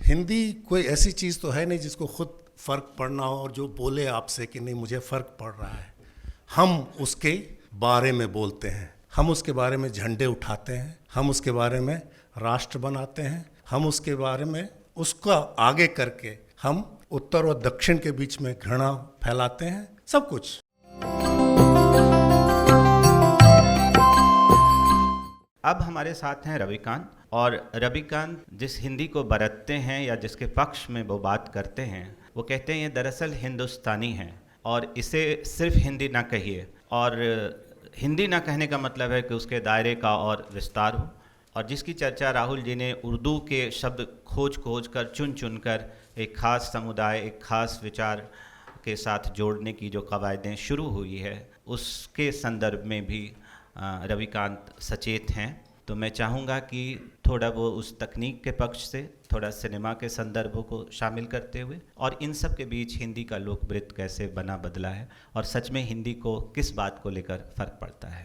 हिंदी कोई ऐसी चीज़ तो है नहीं जिसको खुद फ़र्क पड़ना हो और जो बोले आपसे कि नहीं मुझे फ़र्क पड़ रहा है। हम उसके बारे में बोलते हैं, हम उसके बारे में झंडे उठाते हैं, हम उसके बारे में राष्ट्र बनाते हैं, हम उसके बारे में उसका आगे करके हम उत्तर और दक्षिण के बीच में घृणा फैलाते हैं, सब कुछ। अब हमारे साथ हैं रविकांत, और रविकांत जिस हिंदी को बरतते हैं या जिसके पक्ष में वो बात करते हैं, वो कहते हैं ये दरअसल हिंदुस्तानी है और इसे सिर्फ हिंदी ना कहिए। और हिंदी ना कहने का मतलब है कि उसके दायरे का और विस्तार हो, और जिसकी चर्चा राहुल जी ने उर्दू के शब्द खोज कर चुन चुन कर एक ख़ास समुदाय, एक ख़ास विचार के साथ जोड़ने की जो कवायदें शुरू हुई है, उसके संदर्भ में भी रविकांत सचेत हैं। तो मैं चाहूँगा कि थोड़ा वो उस तकनीक के पक्ष से, थोड़ा सिनेमा के संदर्भों को शामिल करते हुए, और इन सब के बीच हिंदी का लोकवृत्त कैसे बना बदला है और सच में हिंदी को किस बात को लेकर फ़र्क पड़ता है।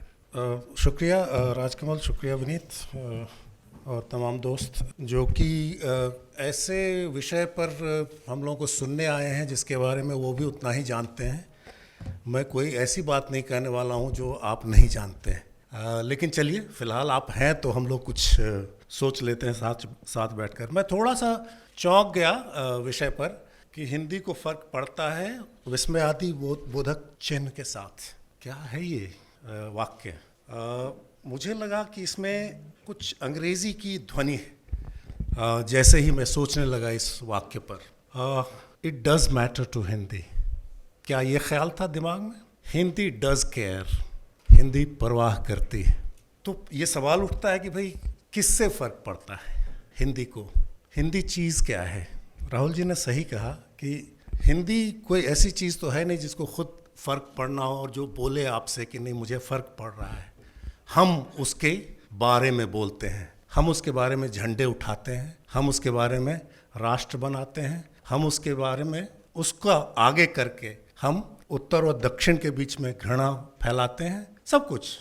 शुक्रिया राजकमल, शुक्रिया विनीत और तमाम दोस्त जो कि ऐसे विषय पर हम लोगों को सुनने आए हैं जिसके बारे में वो भी उतना ही जानते हैं। मैं कोई ऐसी बात नहीं कहने वाला हूँ जो आप नहीं जानते हैं, लेकिन चलिए फ़िलहाल आप हैं तो हम लोग कुछ सोच लेते हैं साथ बैठकर। मैं थोड़ा सा चौंक गया विषय पर कि हिंदी को फ़र्क पड़ता है विस्मय आदि बोधक चिन्ह के साथ। क्या है ये वाक्य? मुझे लगा कि इसमें कुछ अंग्रेज़ी की ध्वनि है। जैसे ही मैं सोचने लगा इस वाक्य पर, it does matter to Hindi, क्या ये ख्याल था दिमाग में? हिंदी डज़ केयर, हिंदी परवाह करती है। तो ये सवाल उठता है कि भाई किससे फ़र्क पड़ता है हिंदी को? हिंदी चीज़ क्या है? राहुल जी ने सही कहा कि हिंदी कोई ऐसी चीज़ तो है नहीं जिसको खुद फ़र्क पड़ना हो और जो बोले आपसे कि नहीं मुझे फ़र्क पड़ रहा है। हम उसके बारे में बोलते हैं, हम उसके बारे में झंडे उठाते हैं, हम उसके बारे में राष्ट्र बनाते हैं, हम उसके बारे में उसका आगे करके हम उत्तर और दक्षिण के बीच में घृणा फैलाते हैं, सब कुछ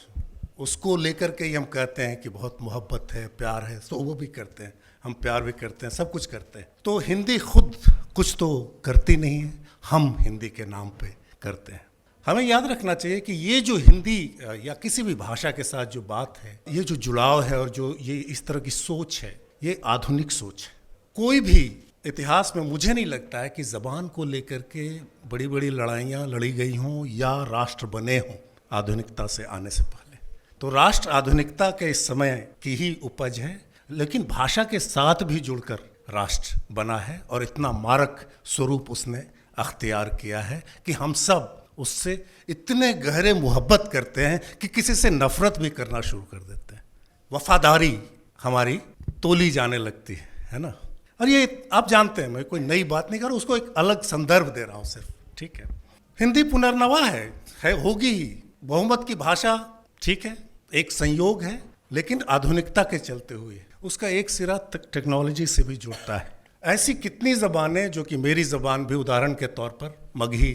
उसको लेकर के ही हम कहते हैं कि बहुत मोहब्बत है, प्यार है, तो वो भी करते हैं, हम प्यार भी करते हैं, सब कुछ करते हैं। तो हिंदी खुद कुछ तो करती नहीं है, हम हिंदी के नाम पे करते हैं। हमें याद रखना चाहिए कि ये जो हिंदी या किसी भी भाषा के साथ जो बात है, ये जो जुड़ाव है और जो ये इस तरह की सोच है, ये आधुनिक सोच है। कोई भी इतिहास में मुझे नहीं लगता है कि ज़बान को लेकर के बड़ी बड़ी लड़ाइयाँ लड़ी गई हों या राष्ट्र बने हों आधुनिकता से आने से पहले। तो राष्ट्र आधुनिकता के इस समय की ही उपज है, लेकिन भाषा के साथ भी जुड़कर राष्ट्र बना है और इतना मारक स्वरूप उसने अख्तियार किया है कि हम सब उससे इतने गहरे मोहब्बत करते हैं कि किसी से नफरत भी करना शुरू कर देते हैं। वफादारी हमारी तोली जाने लगती है ना। और ये आप जानते हैं, मैं कोई नई बात नहीं कर रहा, उसको एक अलग संदर्भ दे रहा हूँ सिर्फ, ठीक है। हिंदी पुनर्नवा है होगी ही, बहुमत की भाषा, ठीक है, एक संयोग है, लेकिन आधुनिकता के चलते हुए उसका एक सिरा टेक्नोलॉजी से भी जुड़ता है। ऐसी कितनी ज़बानें, जो कि मेरी ज़बान भी उदाहरण के तौर पर मगही,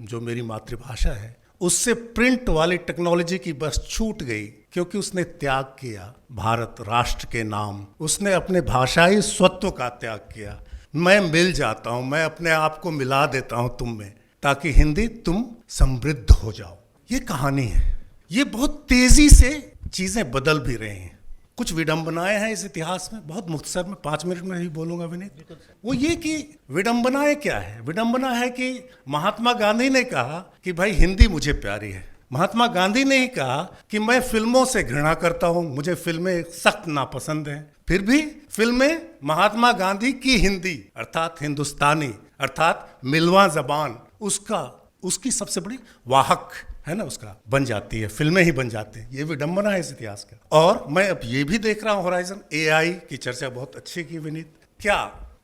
जो मेरी मातृभाषा है, उससे प्रिंट वाली टेक्नोलॉजी की बस छूट गई क्योंकि उसने त्याग किया भारत राष्ट्र के नाम, उसने अपने भाषाई स्वत्व का त्याग किया। मैं मिल जाता हूँ, मैं अपने आप को मिला देता हूँ तुम में, ताकि हिंदी तुम समृद्ध हो जाओ। ये कहानी है। ये बहुत तेज़ी से चीज़ें बदल भी रही हैं। कुछ विडंबनाएं हैं इस इतिहास में, बहुत मुख्तसर में 5 मिनट में ही बोलूँगा विनीत। वो ये कि विडंबनाएं क्या है? विडंबना है कि महात्मा गांधी ने कहा कि भाई हिंदी मुझे प्यारी है। महात्मा गांधी ने ही कहा कि मैं फिल्मों से घृणा करता हूँ, मुझे फिल्में सख्त नापसंद हैं। फिर भी फिल्में महात्मा गांधी की हिंदी अर्थात हिंदुस्तानी अर्थात मिलवा ज़बान उसकी सबसे बड़ी वाहक है ना, उसका बन जाती है, फिल्में ही बन जाती हैं। ये विडंबना है इस इतिहास का। और मैं अब ये भी देख रहा हूँ होराइजन, एआई की चर्चा बहुत अच्छी की विनीत। क्या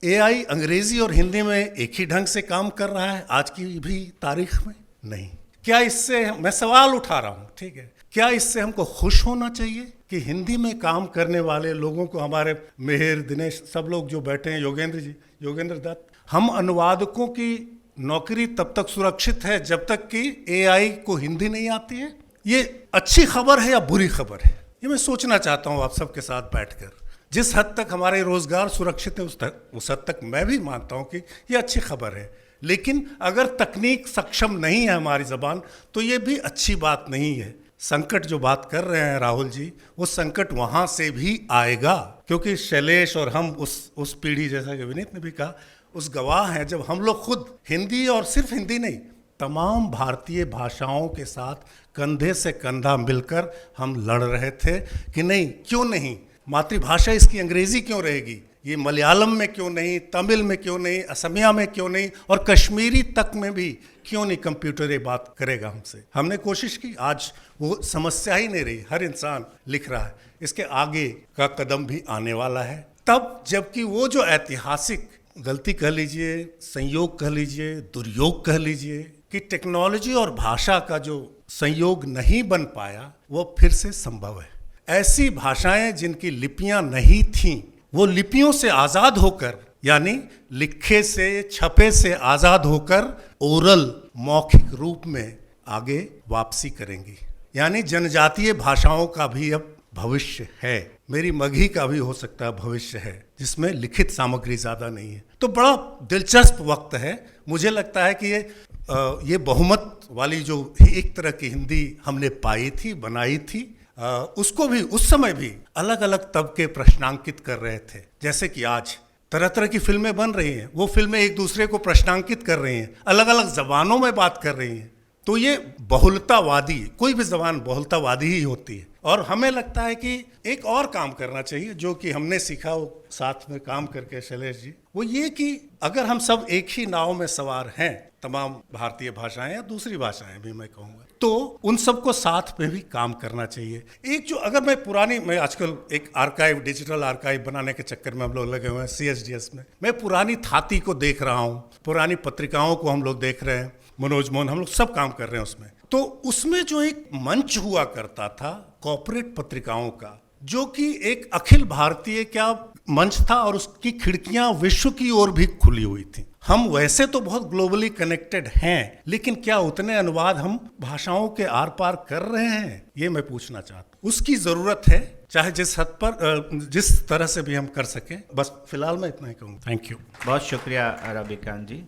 एआई अंग्रेजी और हिंदी में एक ही ढंग से काम कर रहा है आज की भी तारीख में? नहीं। क्या इससे, मैं सवाल उठा रहा हूँ, ठीक है, क्या इससे हमको खुश होना चाहिए कि हिंदी में काम करने वाले लोगों को, हमारे मेहर, दिनेश, सब लोग जो बैठे हैं, योगेंद्र दत्त, हम अनुवादकों की नौकरी तब तक सुरक्षित है जब तक कि एआई को हिंदी नहीं आती है? ये अच्छी खबर है या बुरी खबर है? ये मैं सोचना चाहता हूँ आप सबके साथ बैठकर। जिस हद तक हमारे रोजगार सुरक्षित है उस हद तक मैं भी मानता हूँ कि ये अच्छी खबर है। लेकिन अगर तकनीक सक्षम नहीं है हमारी ज़बान तो ये भी अच्छी बात नहीं है। संकट जो बात कर रहे हैं राहुल जी, वो संकट वहाँ से भी आएगा, क्योंकि शैलेश और हम उस पीढ़ी, जैसा कि विनीत ने भी कहा, उस गवाह हैं जब हम लोग खुद हिंदी, और सिर्फ हिंदी नहीं, तमाम भारतीय भाषाओं के साथ कंधे से कंधा मिलकर हम लड़ रहे थे कि नहीं, क्यों नहीं, मातृभाषा इसकी अंग्रेजी क्यों रहेगी, ये मलयालम में क्यों नहीं, तमिल में क्यों नहीं, असमिया में क्यों नहीं, और कश्मीरी तक में भी क्यों नहीं कंप्यूटर ये बात करेगा हमसे। हमने कोशिश की, आज वो समस्या ही नहीं रही, हर इंसान लिख रहा है। इसके आगे का कदम भी आने वाला है तब, जबकि वो जो ऐतिहासिक गलती कह लीजिए, संयोग कह लीजिए, दुर्योग कह लीजिए, कि टेक्नोलॉजी और भाषा का जो संयोग नहीं बन पाया, वो फिर से संभव है। ऐसी भाषाएं जिनकी लिपियां नहीं थीं, वो लिपियों से आज़ाद होकर, यानी लिखे से, छपे से आज़ाद होकर ओरल, मौखिक रूप में आगे वापसी करेंगी। यानी जनजातीय भाषाओं का भी अब भविष्य है, मेरी मगही का भी हो सकता है भविष्य है, जिसमें लिखित सामग्री ज़्यादा नहीं है। तो बड़ा दिलचस्प वक्त है। मुझे लगता है कि ये बहुमत वाली जो एक तरह की हिंदी हमने पाई थी, बनाई थी, उसको भी उस समय भी अलग अलग तबके प्रश्नांकित कर रहे थे। जैसे कि आज तरह तरह की फिल्में बन रही हैं, वो फिल्में एक दूसरे को प्रश्नांकित कर रही हैं, अलग अलग जबानों में बात कर रही हैं। तो ये बहुलतावादी, कोई भी जबान बहुलतावादी ही होती है। और हमें लगता है कि एक और काम करना चाहिए, जो कि हमने सीखा वो साथ में काम करके शैलेश जी, वो ये कि अगर हम सब एक ही नाव में सवार हैं, तमाम भारतीय भाषाएं या दूसरी भाषाएं भी मैं कहूँगा, तो उन सबको साथ में भी काम करना चाहिए। एक जो, अगर मैं आजकल एक आर्काइव, डिजिटल आर्काइव बनाने के चक्कर में हम लोग लगे हुए हैं CSDS में, मैं पुरानी थाती को देख रहा हूँ, पुरानी पत्रिकाओं को हम लोग देख रहे हैं, मनोज मोहन, हम लोग सब काम कर रहे हैं उसमें। तो उसमें जो एक मंच हुआ करता था कॉर्पोरेट पत्रिकाओं का, जो कि एक अखिल भारतीय क्या मंच था, और उसकी खिड़कियां विश्व की ओर भी खुली हुई थी। हम वैसे तो बहुत ग्लोबली कनेक्टेड हैं, लेकिन क्या उतने अनुवाद हम भाषाओं के आर पार कर रहे हैं, ये मैं पूछना चाहता हूँ। उसकी ज़रूरत है, चाहे जिस हद पर, जिस तरह से भी हम कर सकें। बस फिलहाल मैं इतना ही कहूँगा। Thank you. बहुत शुक्रिया रविकांत जी।